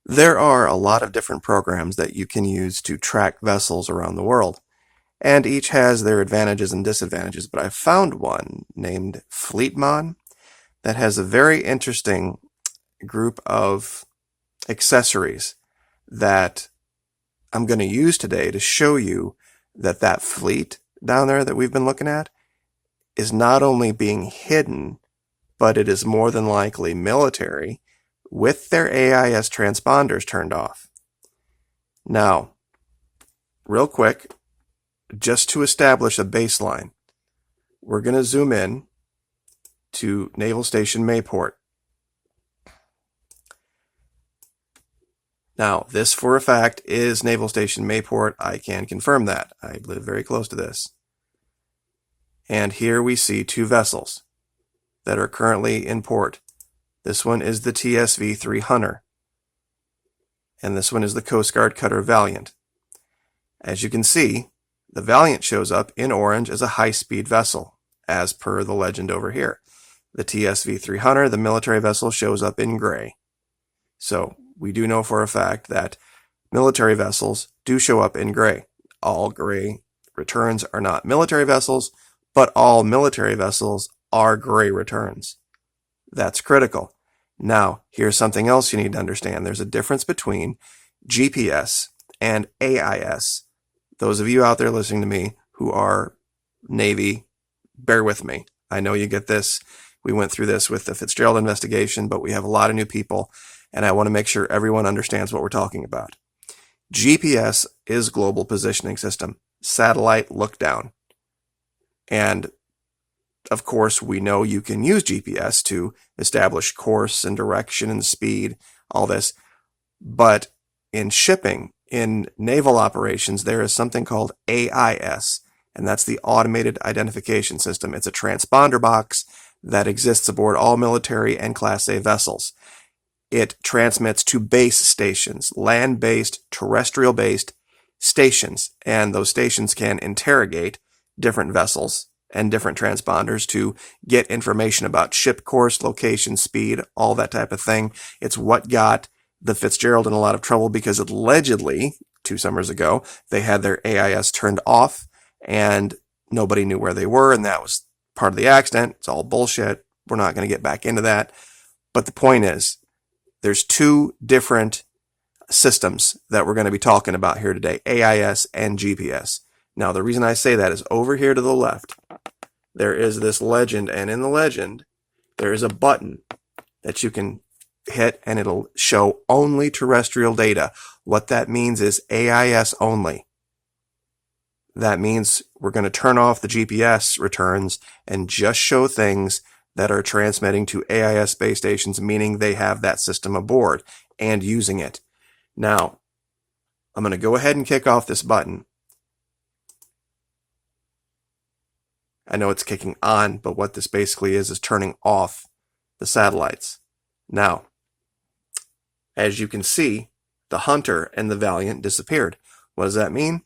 There are a lot of different programs that you can use to track vessels around the world, and each has their advantages and disadvantages, but I found one named Fleetmon that has a very interesting group of accessories that I'm going to use today to show you that that fleet down there that we've been looking at is not only being hidden, but it is more than likely military with their AIS transponders turned off. Now, real quick, just to establish a baseline, we're going to zoom in to Naval Station Mayport. Now, this for a fact is Naval Station Mayport. I can confirm that. I live very close to this. And here we see two vessels that are currently in port. This one is the TSV-3 Hunter, and this one is the Coast Guard cutter Valiant. As you can see, the Valiant shows up in orange as a high-speed vessel, as per the legend over here. The TSV-3 Hunter, the military vessel, shows up in gray. So we do know for a fact that military vessels do show up in gray. All gray returns are not military vessels, but all military vessels are gray returns. That's critical. Now, here's something else you need to understand. There's a difference between GPS and AIS. Those of you out there listening to me who are Navy, bear with me. I know you get this. We went through this with the Fitzgerald investigation, but we have a lot of new people, and I want to make sure everyone understands what we're talking about. GPS is Global Positioning System, satellite look down. And of course, we know you can use GPS to establish course and direction and speed, all this. But in shipping, in naval operations, there is something called AIS, and that's the Automated Identification System. It's a transponder box that exists aboard all military and Class A vessels. It transmits to base stations, land-based, terrestrial-based stations, and those stations can interrogate different vessels and different transponders to get information about ship course, location, speed, all that type of thing. It's what got the Fitzgerald in a lot of trouble because allegedly, 2 summers ago, they had their AIS turned off and nobody knew where they were, and that was part of the accident. It's all bullshit. We're not going to get back into that. But the point is, there's 2 different systems that we're going to be talking about here today, AIS and GPS. Now, the reason I say that is over here to the left, there is this legend, and in the legend, there is a button that you can hit, and it'll show only terrestrial data. What that means is AIS only. That means we're going to turn off the GPS returns and just show things that are transmitting to AIS base stations, meaning they have that system aboard and using it. Now, I'm going to go ahead and kick off this button. I know it's kicking on, but what this basically is turning off the satellites. Now, as you can see, the Hunter and the Valiant disappeared. What does that mean?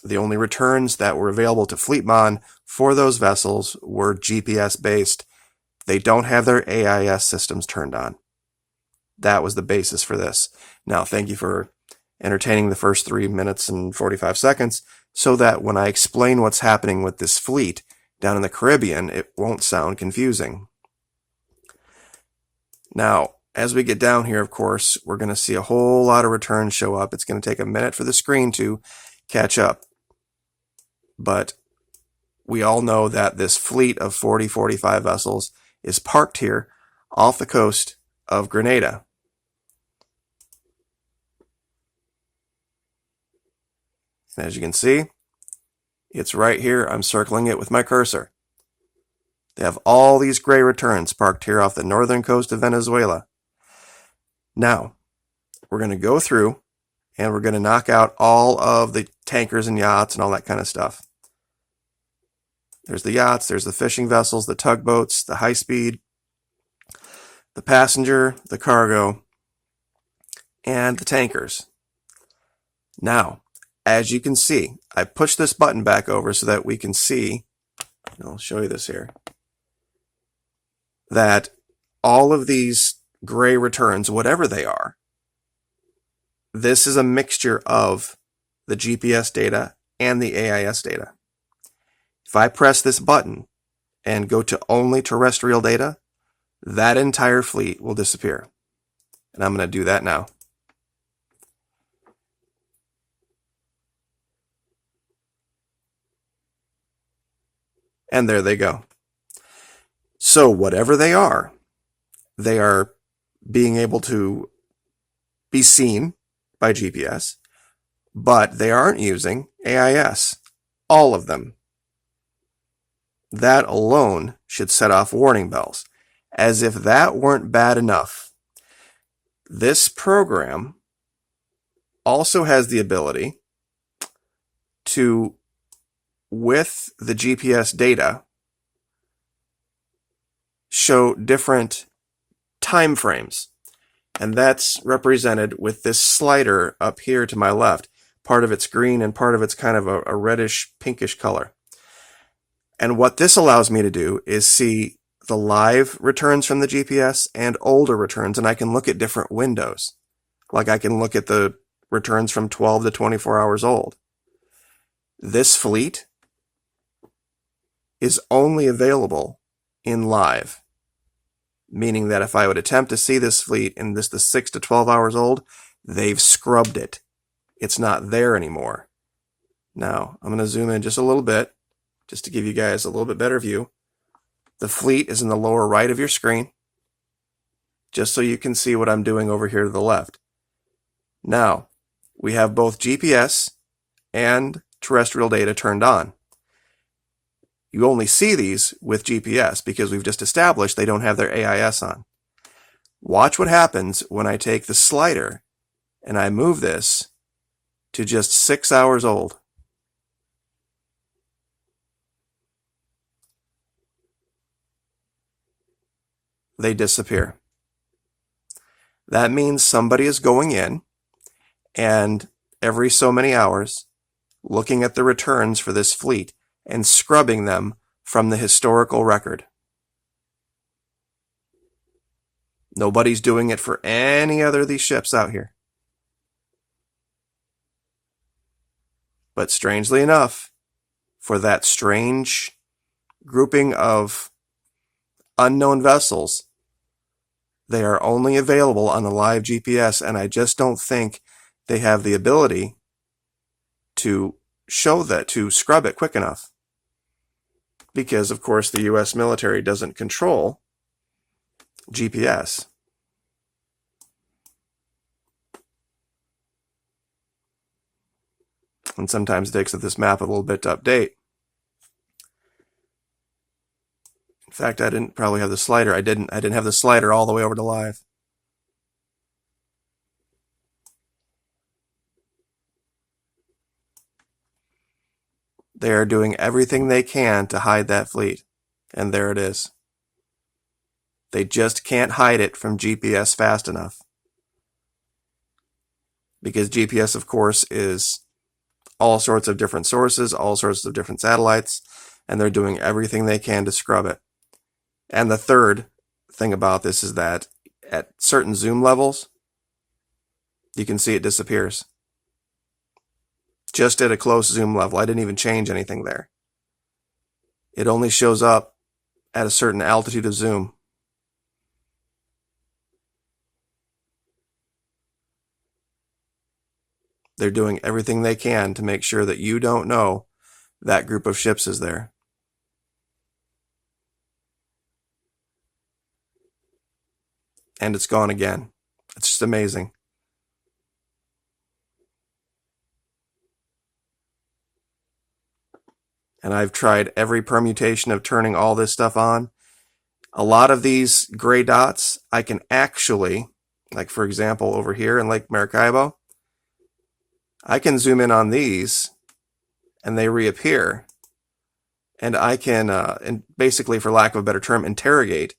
The only returns that were available to Fleetmon for those vessels were GPS based. They don't have their AIS systems turned on. That was the basis for this. Now, thank you for entertaining the first 3 minutes and 45 seconds so that when I explain what's happening with this fleet down in the Caribbean, it won't sound confusing. Now, as we get down here, of course, we're going to see a whole lot of returns show up. It's going to take a minute for the screen to catch up. But we all know that this fleet of 45 vessels is parked here off the coast of Grenada. And as you can see, it's right here. I'm circling it with my cursor. They have all these gray returns parked here off the northern coast of Venezuela. Now, we're going to go through and we're going to knock out all of the tankers and yachts and all that kind of stuff. There's the yachts, there's the fishing vessels, the tugboats, the high speed, the passenger, the cargo, and the tankers. Now, as you can see, I push this button back over so that we can see, and I'll show you this here, that all of these gray returns, whatever they are, this is a mixture of the GPS data and the AIS data. If I press this button and go to only terrestrial data, that entire fleet will disappear. And I'm going to do that now. And there they go. So whatever they are being able to be seen by GPS, but they aren't using AIS. All of them. That alone should set off warning bells. As if that weren't bad enough, this program also has the ability to, with the GPS data, show different time frames. And that's represented with this slider up here to my left. Part of it's green and part of it's kind of a reddish pinkish color. And what this allows me to do is see the live returns from the GPS and older returns, and I can look at different windows. Like I can look at the returns from 12 to 24 hours old. This fleet is only available in live, meaning that if I would attempt to see this fleet in the 6 to 12 hours old, they've scrubbed it. It's not there anymore. Now, I'm going to zoom in just a little bit, just to give you guys a little bit better view. The fleet is in the lower right of your screen, just so you can see what I'm doing over here to the left. Now, we have both GPS and terrestrial data turned on. You only see these with GPS because we've just established they don't have their AIS on. Watch what happens when I take the slider and I move this to just 6 hours old. They disappear. That means somebody is going in and every so many hours looking at the returns for this fleet and scrubbing them from the historical record. Nobody's doing it for any other of these ships out here. But strangely enough, for that strange grouping of unknown vessels, they are only available on the live GPS, and I just don't think they have the ability to show that, to scrub it quick enough. Because, of course, the U.S. military doesn't control GPS. And sometimes it takes this map a little bit to update. In fact, I didn't probably have the slider. I didn't have the slider all the way over to live. They are doing everything they can to hide that fleet. And there it is. They just can't hide it from GPS fast enough. Because GPS, of course, is all sorts of different sources, all sorts of different satellites, and they're doing everything they can to scrub it. And the third thing about this is that at certain zoom levels, you can see it disappears. Just at a close zoom level. I didn't even change anything there. It only shows up at a certain altitude of zoom. They're doing everything they can to make sure that you don't know that group of ships is there. And it's gone again. It's just amazing. And I've tried every permutation of turning all this stuff on. A lot of these gray dots, I can actually, like for example over here in Lake Maracaibo, I can zoom in on these and they reappear. And I can, and basically for lack of a better term, interrogate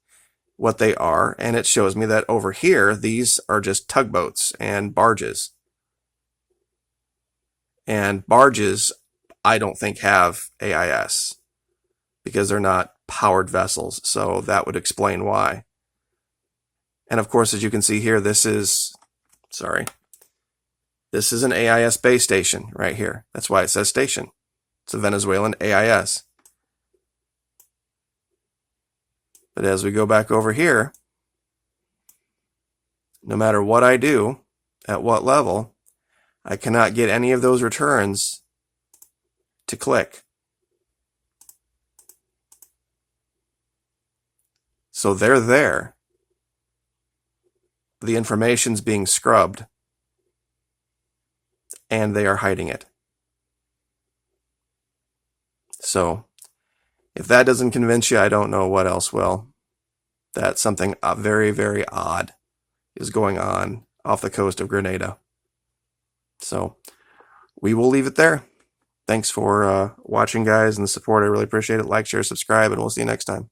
what they are. And it shows me that over here, these are just tugboats and barges. And barges, I don't think have AIS because they're not powered vessels. So that would explain why. And of course, as you can see here, this is, sorry, This is an AIS base station right here. That's why it says station. It's a Venezuelan AIS. But as we go back over here, no matter what I do, at what level, I cannot get any of those returns to click. So they're there. The information's being scrubbed, and they are hiding it. So if that doesn't convince you, I don't know what else will. That something very, very odd is going on off the coast of Grenada. So we will leave it there. Thanks for watching, guys, and the support. I really appreciate it. Like, share, subscribe, and we'll see you next time.